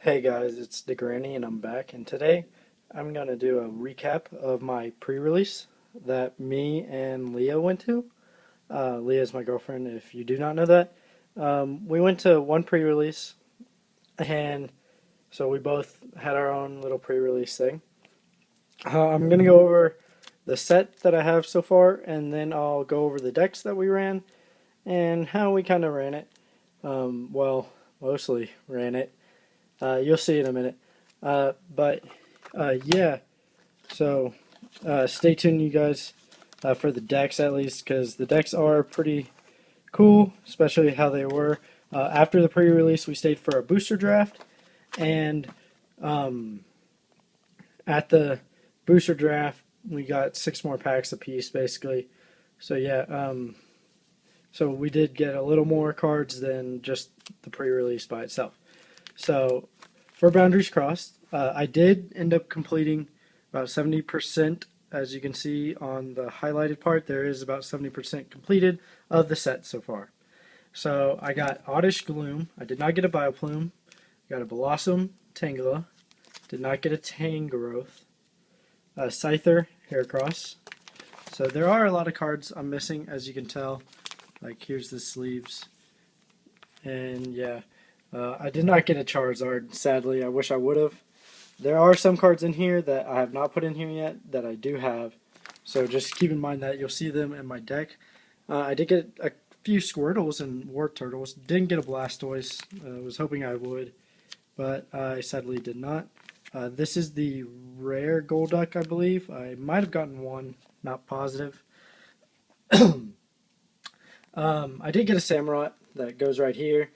Hey guys, it's DeGranny and I'm back, and today I'm gonna do a recap of my pre-release that me and Leah went to. Leah is my girlfriend, if you do not know that. We went to one pre-release, and so we both had our own little pre-release thing. I'm gonna go over the set that I have so far, and then I'll go over the decks that we ran and how we kind of ran it. Well, mostly ran it. You'll see in a minute. Yeah, so stay tuned, you guys, for the decks at least, because the decks are pretty cool, especially how they were. After the pre-release, we stayed for a booster draft, and um, at the booster draft, we got 6 more packs apiece, basically. So yeah, so we did get a little more cards than just the pre-release by itself. So for Boundaries Crossed, I did end up completing about 70%. As you can see on the highlighted part, there is about 70% completed of the set so far. So I got Oddish Gloom. I did not get a Bioplume. Got a Blossom Tangela. Did not get a Tangrowth. A Scyther Heracross. So there are a lot of cards I'm missing, as you can tell. Like here's the sleeves. And yeah. I did not get a Charizard, sadly. I wish I would have. There are some cards in here that I have not put in here yet that I do have. So just keep in mind that you'll see them in my deck. I did get a few Squirtles and War Turtles. Didn't get a Blastoise. Was hoping I would, but I sadly did not. This is the rare Golduck, I believe. I might have gotten one, not positive. I did get a Samurott that goes right here.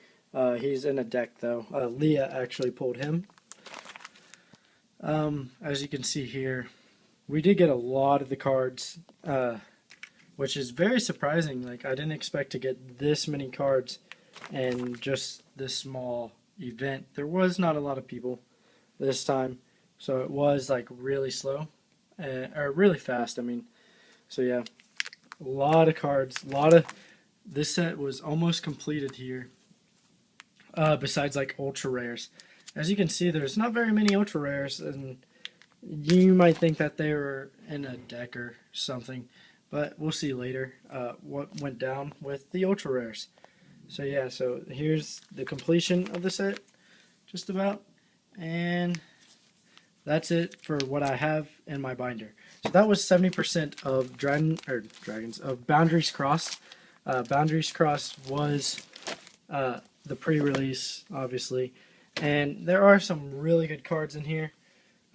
He's in a deck though. Leah actually pulled him. As you can see here, we did get a lot of the cards, which is very surprising. Like I didn't expect to get this many cards and just this small event. There was not a lot of people this time, so it was like really slow, or really fast. I mean, so yeah, a lot of cards. A lot of this set was almost completed here. Besides like ultra rares. As you can see, there's not very many ultra rares, and you might think that they were in a deck or something, but we'll see later what went down with the ultra rares. So yeah, so here's the completion of the set, just about, and that's it for what I have in my binder. So that was 70% of dragons of Boundaries Crossed. Boundaries Crossed was the pre-release, obviously. And there are some really good cards in here.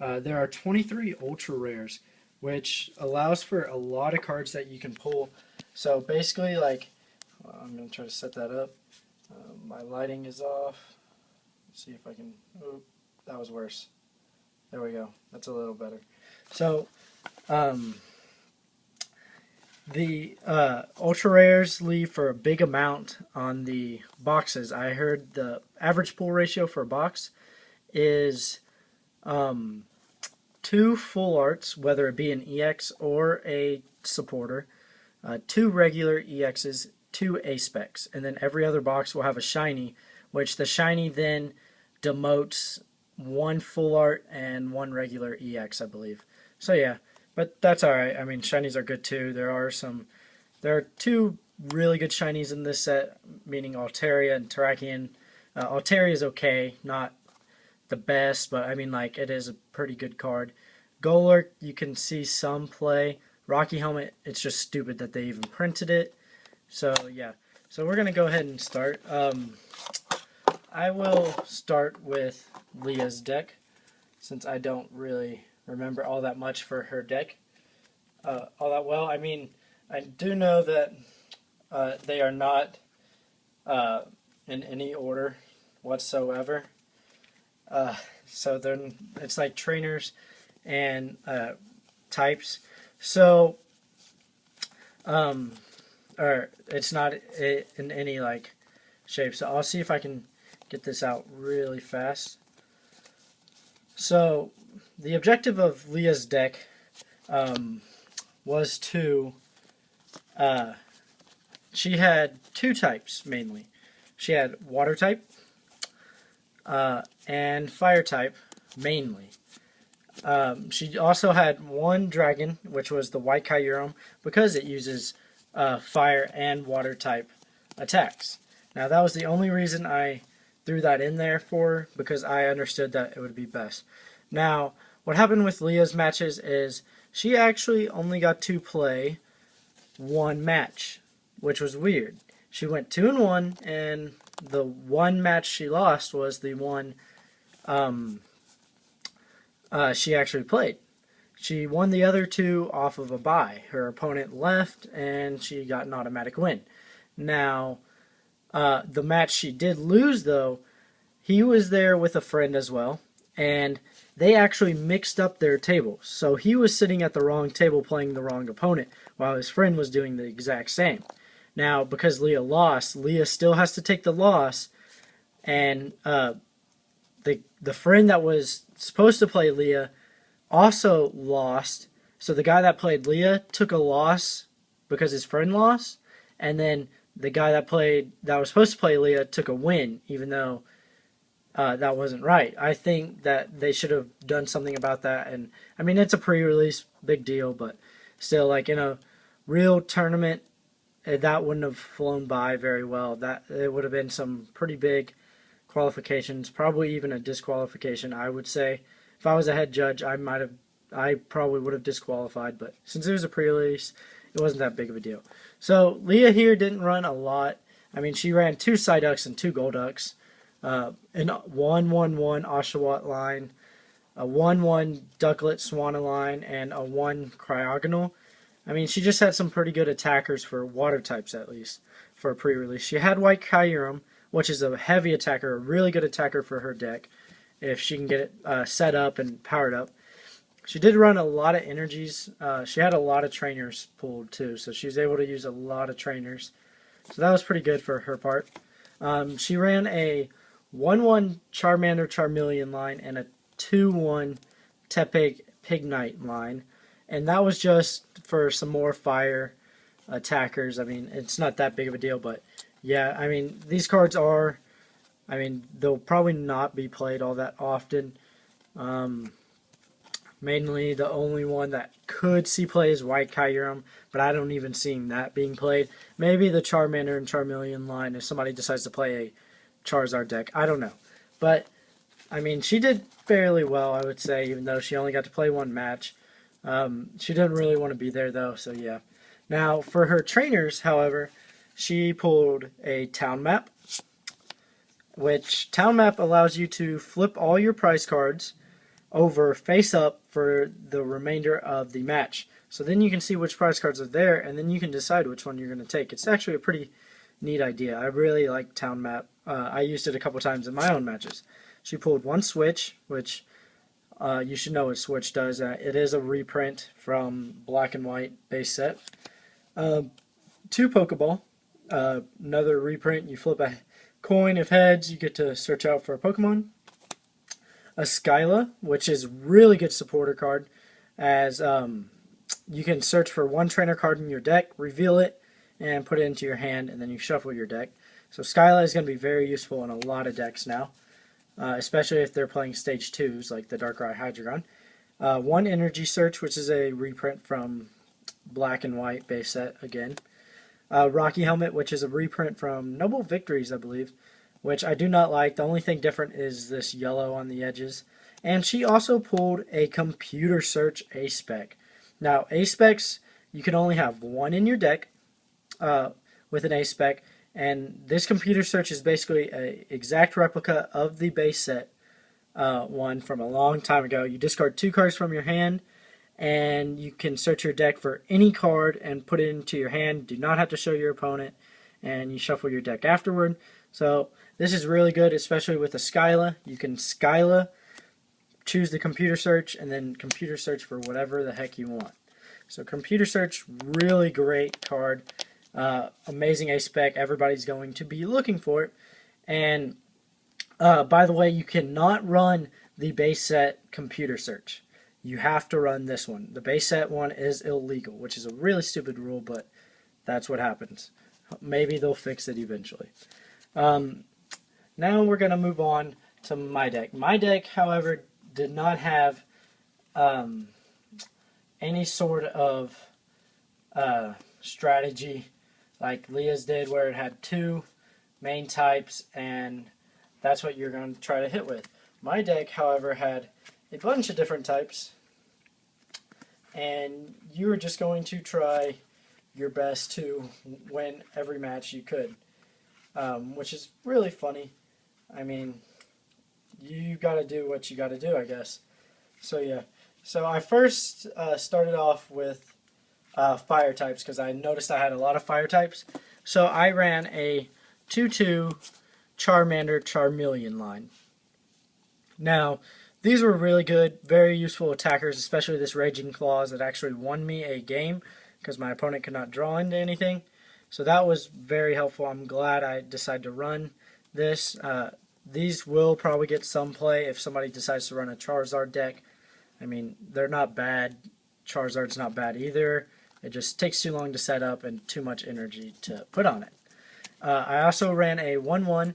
There are 23 ultra rares, which allows for a lot of cards that you can pull. So basically, like, I'm going to try to set that up. My lighting is off. Let's see if I can. Oh, that was worse. There we go. That's a little better. So, the ultra rares leave for a big amount on the boxes. I heard the average pull ratio for a box is 2 full arts, whether it be an EX or a supporter, 2 regular EXs, 2 A specs, and then every other box will have a shiny, which the shiny then demotes 1 full art and 1 regular EX, I believe. So yeah. But that's alright. I mean, shinies are good too. There are 2 really good shinies in this set, meaning Altaria and Terrakion. Altaria is okay, not the best, but I mean, like, it is a pretty good card. Golurk, you can see some play. Rocky Helmet, it's just stupid that they even printed it. So yeah, so we're gonna go ahead and start. I will start with Leah's deck, since I don't really remember all that much for her deck all that well. I mean, I do know that they are not in any order whatsoever. So then it's like trainers and types. So, or it's not in any like shape. So I'll see if I can get this out really fast. So the objective of Leah's deck was to, she had 2 types mainly. She had water type, and fire type mainly. She also had one dragon, which was the white Kyurem, because it uses fire and water type attacks. Now that was the only reason I threw that in there for, because I understood that it would be best. Now, what happened with Leah's matches is she actually only got to play one match, which was weird. She went 2-1, and the one match she lost was the one she actually played. She won the other two off of a bye. Her opponent left, and she got an automatic win. Now, the match she did lose, though, he was there with a friend as well, and they actually mixed up their tables. So he was sitting at the wrong table playing the wrong opponent, while his friend was doing the exact same. Now, because Leah lost, Leah still has to take the loss, and the friend that was supposed to play Leah also lost. So the guy that played Leah took a loss because his friend lost, and then the guy that was supposed to play Leah took a win, even though that wasn't right. I think that they should have done something about that. And I mean, it's a pre-release, big deal, but still, like in a real tournament, that wouldn't have flown by very well. That it would have been some pretty big qualifications, probably even a disqualification. I would say, if I was a head judge, I probably would have disqualified. But since it was a pre-release, it wasn't that big of a deal. So Leah here didn't run a lot. I mean, she ran 2 Psyducks and 2 Golducks, an 1-1-1 Oshawott line, a 1-1 Ducklet Swanna line, and a 1 Cryogonal. I mean, she just had some pretty good attackers for water types, at least, for a pre-release. She had White Kyurem, which is a heavy attacker, a really good attacker for her deck, if she can get it set up and powered up. She did run a lot of energies. She had a lot of trainers pulled, too, so she was able to use a lot of trainers. So that was pretty good for her part. She ran a 1-1 Charmander Charmeleon line and a 2-1 Tepig Pignite line. And that was just for some more fire attackers. I mean, it's not that big of a deal, but yeah, I mean, these cards are, I mean, they'll probably not be played all that often. Mainly the only one that could see play is White Kyurem, but I don't even see that being played. Maybe the Charmander and Charmeleon line if somebody decides to play a Charizard deck. I don't know. But, I mean, she did fairly well, I would say, even though she only got to play one match. She didn't really want to be there, though, so yeah. Now, for her trainers, however, she pulled a town map, which town map allows you to flip all your prize cards over face up for the remainder of the match. So then you can see which prize cards are there, and then you can decide which one you're going to take. It's actually a pretty neat idea. I really like town map. I used it a couple times in my own matches. She pulled 1 Switch, which you should know what Switch does. It is a reprint from Black and White base set. 2 Pokeball, another reprint. You flip a coin. If heads, you get to search out for a Pokemon. A Skyla, which is really good supporter card, as you can search for 1 trainer card in your deck, reveal it, and put it into your hand, and then you shuffle your deck. So Skyla is going to be very useful in a lot of decks now. Especially if they're playing stage 2s like the Darkrai Hydreigon. 1 Energy Search, which is a reprint from Black and White base set again. Rocky Helmet, which is a reprint from Noble Victories, I believe, which I do not like. The only thing different is this yellow on the edges. And she also pulled a Computer Search A-Spec. Now, A-Specs, you can only have 1 in your deck with an A-Spec. And this Computer Search is basically an exact replica of the base set one from a long time ago. You discard 2 cards from your hand, and you can search your deck for any card and put it into your hand. Do not have to show your opponent, and you shuffle your deck afterward. So this is really good, especially with a Skyla. You can Skyla, choose the Computer Search, and then Computer Search for whatever the heck you want. So Computer Search, really great card. Amazing A-Spec. Everybody's going to be looking for it. And by the way, you cannot run the base set Computer Search. You have to run this one. The base set one is illegal, which is a really stupid rule, but that's what happens. Maybe they'll fix it eventually. Now we're going to move on to my deck. My deck, however, did not have any sort of strategy like Leah's did, where it had 2 main types, and that's what you're going to try to hit with. My deck, however, had a bunch of different types, and you were just going to try your best to win every match you could, which is really funny. I mean, you got to do what you got to do, I guess. So yeah, so I first started off with fire types because I noticed I had a lot of fire types. So I ran a 2/2 Charmander Charmeleon line. Now, these were really good, very useful attackers, especially this Raging Claws that actually won me a game because my opponent could not draw into anything. So that was very helpful. I'm glad I decided to run this. These will probably get some play if somebody decides to run a Charizard deck. I mean, they're not bad. Charizard's not bad either. It just takes too long to set up and too much energy to put on it. I also ran a 1/1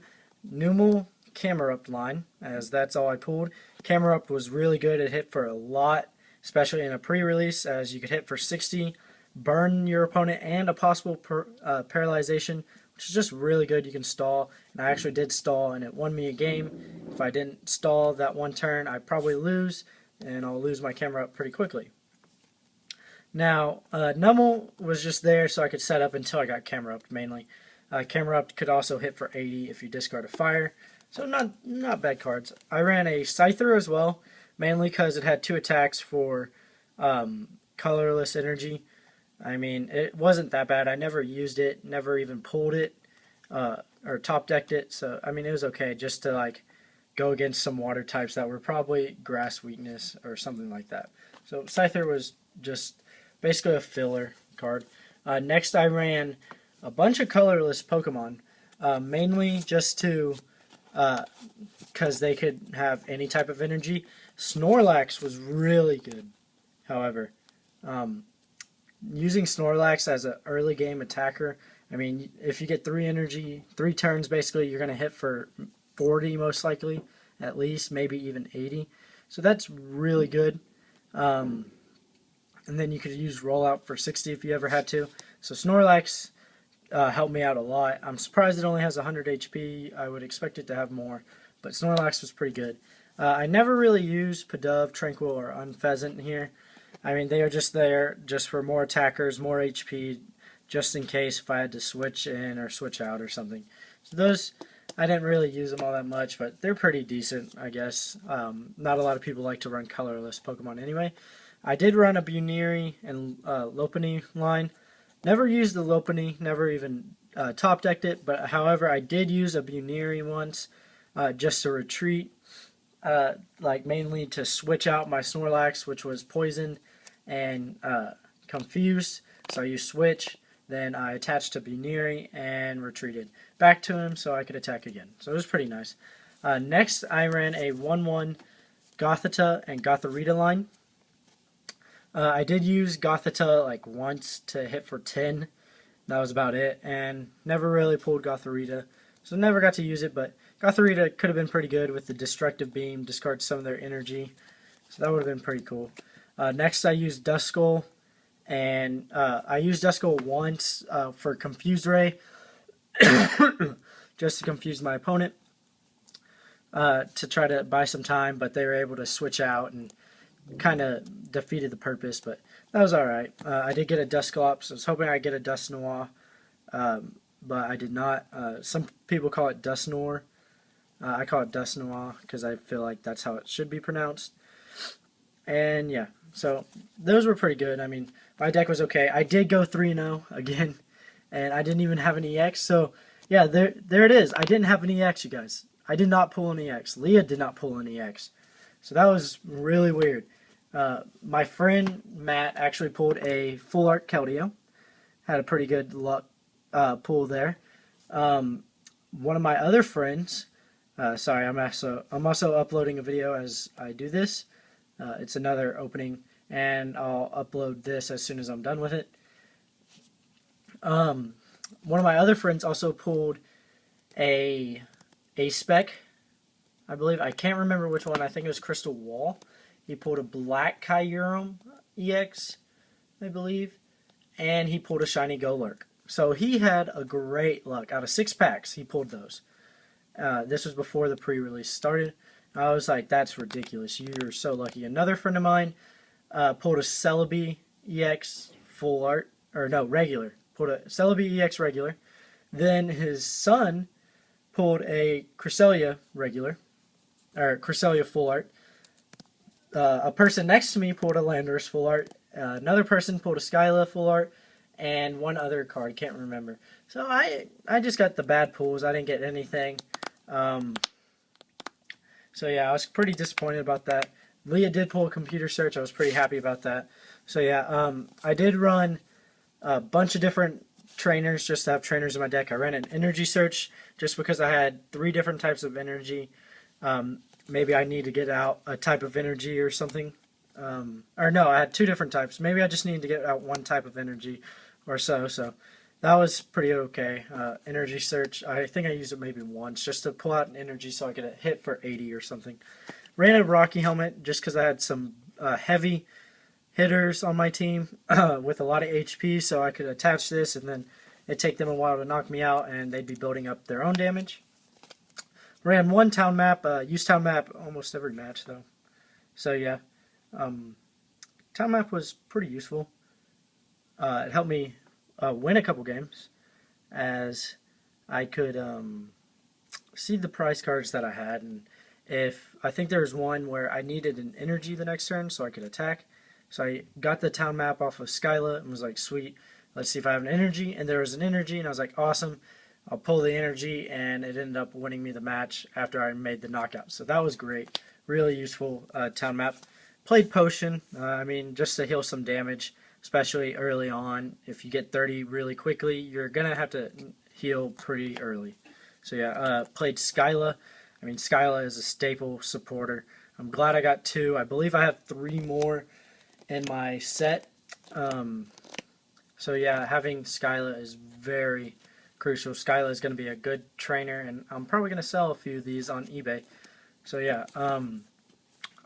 Numel Camerupt line, as that's all I pulled. Camerupt was really good. It hit for a lot, especially in a pre-release, as you could hit for 60, burn your opponent, and a possible paralyzation, which is just really good. You can stall, and I actually did stall, and it won me a game. If I didn't stall that one turn, I'd probably lose, and I'll lose my Camerupt pretty quickly. Now, Numel was just there so I could set up until I got Camerupt, mainly. Camerupt could also hit for 80 if you discard a fire. So not bad cards. I ran a Scyther as well, mainly because it had 2 attacks for colorless energy. I mean, it wasn't that bad. I never used it, never even pulled it, or top decked it. So, I mean, it was okay just to, like, go against some water types that were probably grass weakness or something like that. So, Scyther was just basically a filler card. Next, I ran a bunch of colorless Pokemon, mainly just to because they could have any type of energy. Snorlax was really good, however. Using Snorlax as an early game attacker, I mean, if you get 3 energy, 3 turns basically, you're going to hit for 40 most likely, at least, maybe even 80. So that's really good. And then you could use Rollout for 60 if you ever had to. So Snorlax helped me out a lot. I'm surprised it only has 100 HP. I would expect it to have more, but Snorlax was pretty good. I never really used Pidove, Tranquil, or Unpheasant here. I mean, they are just there just for more attackers, more HP, just in case if I had to switch in or switch out or something. So those, I didn't really use them all that much, but they're pretty decent, I guess. Not a lot of people like to run colorless Pokemon anyway. I did run a Buniri and Lopunny line. Never used the Lopunny, never even top decked it, but however, I did use a Buniri once just to retreat, like mainly to switch out my Snorlax, which was poisoned and confused. So I used switch, then I attached to Buniri and retreated back to him so I could attack again. So it was pretty nice. Next, I ran a 1/1 Gothita and Gothorita line. I did use Gothita like once to hit for 10. That was about it, and never really pulled Gothorita, so never got to use it, but Gothorita could have been pretty good with the Destructive Beam, discard some of their energy, so that would have been pretty cool. Next I used Duskull, and I used Duskull once for Confused Ray, just to confuse my opponent, to try to buy some time, but they were able to switch out and kind of defeated the purpose, but that was alright. I did get a Dusclops. I was hoping I'd get a Dusknoir, but I did not. Some people call it Dusknoir. I call it Dusknoir because I feel like that's how it should be pronounced. And yeah, so those were pretty good. I mean, my deck was okay. I did go 3-0 again, and I didn't even have an EX, so yeah, there it is. I didn't have an EX, you guys. I did not pull an EX. Leah did not pull an EX. So that was really weird. My friend Matt actually pulled a full art Keldeo. Had a pretty good luck pull there. One of my other friends, sorry, I'm also uploading a video as I do this. It's another opening, and I'll upload this as soon as I'm done with it. One of my other friends also pulled a spec I believe. I can't remember which one. I think it was Crystal Wall. He pulled a black Kyurem EX, I believe, and he pulled a shiny Golurk. So he had a great luck. Out of 6 packs, he pulled those. This was before the pre-release started. I was like, that's ridiculous. You're so lucky. Another friend of mine pulled a Celebi EX full art, or no, regular. Pulled a Celebi EX regular. Then his son pulled a Cresselia regular, or Cresselia full art. A person next to me pulled a Landorus full art. Another person pulled a Skyla full art, and one other card, can't remember. So I just got the bad pulls. I didn't get anything. So yeah, I was pretty disappointed about that. Leah did pull a computer search. I was pretty happy about that. So yeah, I did run a bunch of different trainers just to have trainers in my deck. I ran an energy search just because I had 3 different types of energy. Maybe I need to get out a type of energy or something. Or no, I had 2 different types. Maybe I just need to get out one type of energy or so. So that was pretty okay. Energy search, I think I used it maybe once just to pull out an energy so I could hit for 80 or something. Ran a Rocky Helmet just because I had some heavy hitters on my team with a lot of HP, so I could attach this and then it'd take them a while to knock me out and they'd be building up their own damage. Ran 1 town map, used town map almost every match though. So yeah, town map was pretty useful. It helped me win a couple games as I could see the prize cards that I had, and if I think there was one where I needed an energy the next turn so I could attack. So I got the town map off of Skyla and was like, sweet, let's see if I have an energy. And there was an energy, and I was like, awesome. I'll pull the energy, and it ended up winning me the match after I made the knockout. So that was great. Really useful town map. Played Potion, I mean, just to heal some damage, especially early on. If you get 30 really quickly, you're going to have to heal pretty early. So yeah, played Skyla. I mean, Skyla is a staple supporter. I'm glad I got 2. I believe I have 3 more in my set. So yeah, having Skyla is very crucial. Skyla is going to be a good trainer, and I'm probably going to sell a few of these on eBay. So yeah,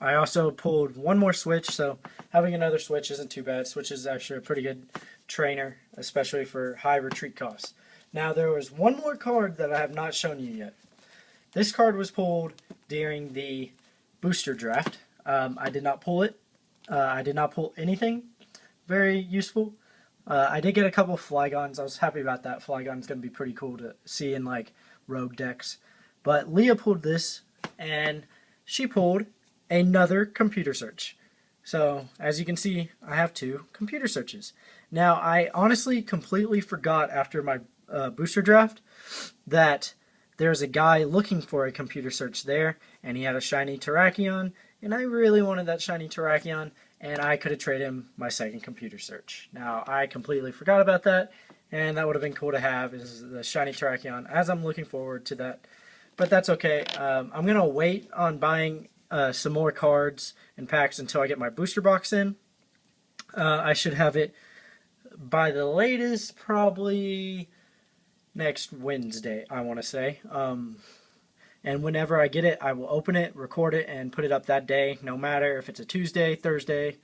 I also pulled 1 more switch, so having another switch isn't too bad. Switch is actually a pretty good trainer, especially for high retreat costs. Now there was 1 more card that I have not shown you yet. This card was pulled during the booster draft. I did not pull it. I did not pull anything very useful. I did get a couple of Flygons. I was happy about that. Flygon's going to be pretty cool to see in like rogue decks. But Leah pulled this, and she pulled another computer search. So as you can see, I have 2 computer searches. Now I honestly completely forgot after my booster draft that there's a guy looking for a computer search there, and he had a shiny Terrakion, and I really wanted that shiny Terrakion, and I could have traded him my second computer search. Now, I completely forgot about that, and that would have been cool to have, is the shiny Terrakion, as I'm looking forward to that. But that's okay. I'm going to wait on buying some more cards and packs until I get my booster box in. I should have it by the latest, probably next Wednesday, I want to say. And whenever I get it, I will open it, record it, and put it up that day, no matter if it's a Tuesday, Thursday,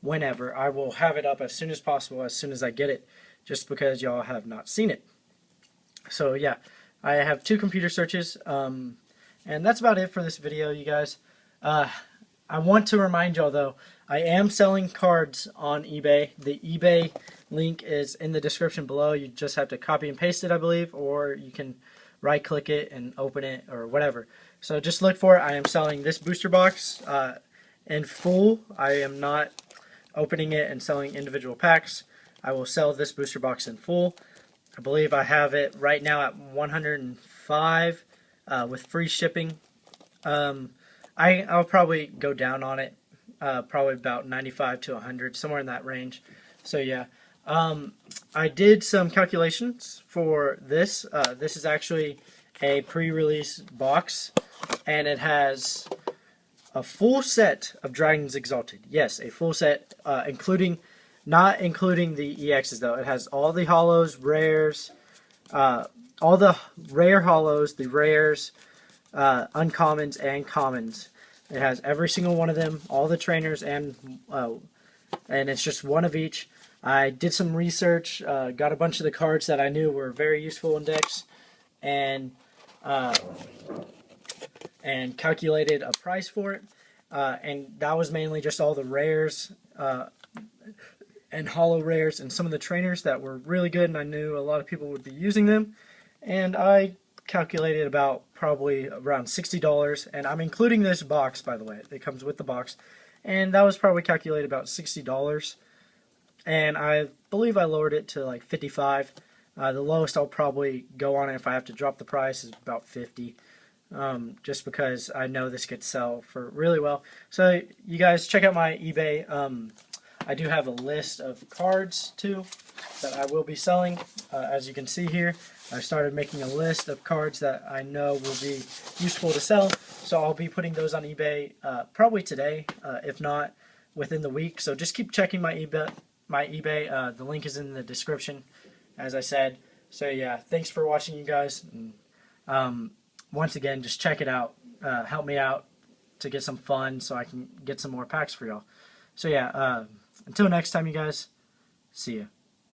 whenever. I will have it up as soon as possible, as soon as I get it, just because y'all have not seen it. So yeah, I have 2 computer searches, and that's about it for this video, you guys. I want to remind y'all, though, I am selling cards on eBay. The eBay link is in the description below. You just have to copy and paste it, I believe, or you can right-click it and open it, or whatever. So just look for it. I am selling this booster box in full. I am not opening it and selling individual packs. I will sell this booster box in full. I believe I have it right now at 105 with free shipping. I'll probably go down on it, probably about 95 to 100, somewhere in that range. So yeah, I did some calculations for this. This is actually a pre-release box, and it has a full set of Dragons Exalted. Yes, a full set, not including the EXs though. It has all the hollows, rares, all the rare hollows, the rares, uncommons and commons. It has every single one of them, all the trainers, and it's just one of each. I did some research, got a bunch of the cards that I knew were very useful in decks, and calculated a price for it. And that was mainly just all the rares and holo rares and some of the trainers that were really good, and I knew a lot of people would be using them. And I calculated about probably around $60, and I'm including this box, by the way. It comes with the box, and that was probably calculated about $60. And I believe I lowered it to like $55. The lowest I'll probably go on it if I have to drop the price is about $50. Just because I know this could sell for really well. So you guys check out my eBay. I do have a list of cards too that I will be selling. As you can see here, I started making a list of cards that I know will be useful to sell. So I'll be putting those on eBay probably today, if not within the week. So just keep checking my eBay. The link is in the description, as I said. So yeah, thanks for watching, you guys. And, once again, just check it out. Help me out to get some fun so I can get some more packs for y'all. So yeah, until next time, you guys, see ya.